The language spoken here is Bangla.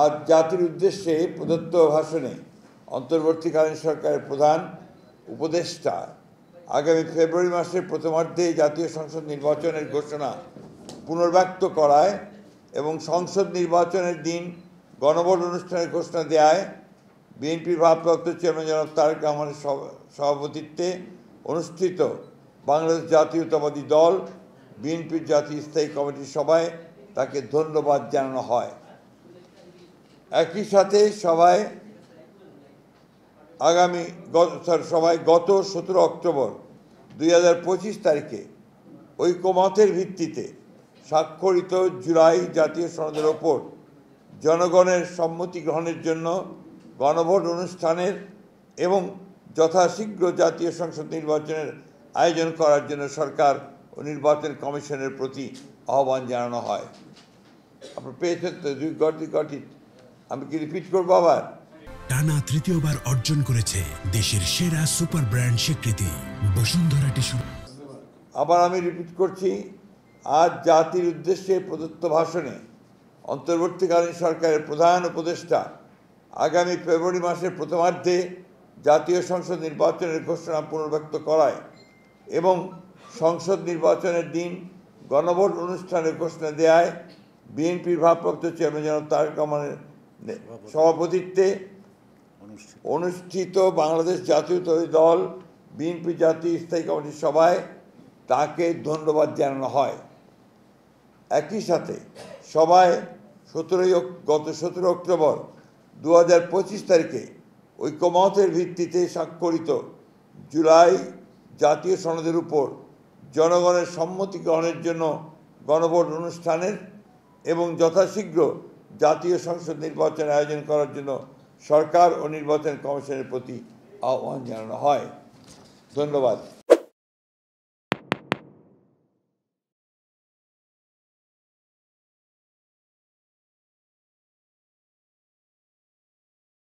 আজ জাতির উদ্দেশ্যে প্রদত্ত ভাষণে অন্তর্বর্তীকালীন সরকারের প্রধান উপদেষ্টা আগামী ফেব্রুয়ারি মাসের প্রথমার্ধে জাতীয় সংসদ নির্বাচনের ঘোষণা পুনর্ব্যক্ত করায় এবং সংসদ নির্বাচনের দিন গণভোট অনুষ্ঠানের ঘোষণা দেওয়ায় বিএনপির ভারপ্রাপ্ত চেয়ারম্যান জনাব তারেক রহমানের সভাপতিত্বে অনুষ্ঠিত বাংলাদেশ জাতীয়তাবাদী দল বিএনপির জাতীয় স্থায়ী কমিটির সভায় তাকে ধন্যবাদ জানানো হয়। একই সাথে সভায় গত 17 অক্টোবর 2025 তারিখে ঐকমত্যের ভিত্তিতে স্বাক্ষরিত জুলাই জাতীয় সনদের ওপর জনগণের সম্মতি গ্রহণের জন্য গণভোট অনুষ্ঠানের এবং যথাশীঘ্র জাতীয় সংসদ নির্বাচনের আয়োজন করার জন্য সরকার ও নির্বাচন কমিশনের প্রতি আহ্বান জানানো হয়। আপনার পেয়েছেন তো গঠিত, আমি কি রিপিট করবো আবার? টানা তৃতীয়বার অর্জন করেছে দেশের সেরা সুপার ব্র্যান্ড স্বীকৃতি বসুন্ধরা টিস্যু। আবার আমি রিপিট করছি, আজ জাতির উদ্দেশ্যে প্রদত্ত ভাষণে অন্তর্বর্তীকালীন সরকারের প্রধান উপদেষ্টা আগামী ফেব্রুয়ারি মাসের প্রথমার্ধে জাতীয় সংসদ নির্বাচনের ঘোষণা পুনর্ব্যক্ত করায় এবং সংসদ নির্বাচনের দিন গণভোট অনুষ্ঠানের ঘোষণা দেওয়ায় বিএনপির ভারপ্রাপ্ত চেয়ারম্যান জনাব তারেক রহমানের সভাপতিত্বে অনুষ্ঠিত বাংলাদেশ জাতীয়তাবাদী দল বিএনপি জাতীয় স্থায়ী কমিটির সভায় তাকে ধন্যবাদ জানানো হয়। একই সাথে সভায় গত 17 অক্টোবর 2025 তারিখে ঐকমত্যের ভিত্তিতে স্বাক্ষরিত জুলাই জাতীয় সনদের উপর জনগণের সম্মতি গ্রহণের জন্য গণভোট অনুষ্ঠানের এবং যথাশীঘ্র জাতীয় সংসদ নির্বাচন আয়োজন করার জন্য সরকার ও নির্বাচন কমিশনের প্রতি আহ্বান জানানো হয়। ধন্যবাদ।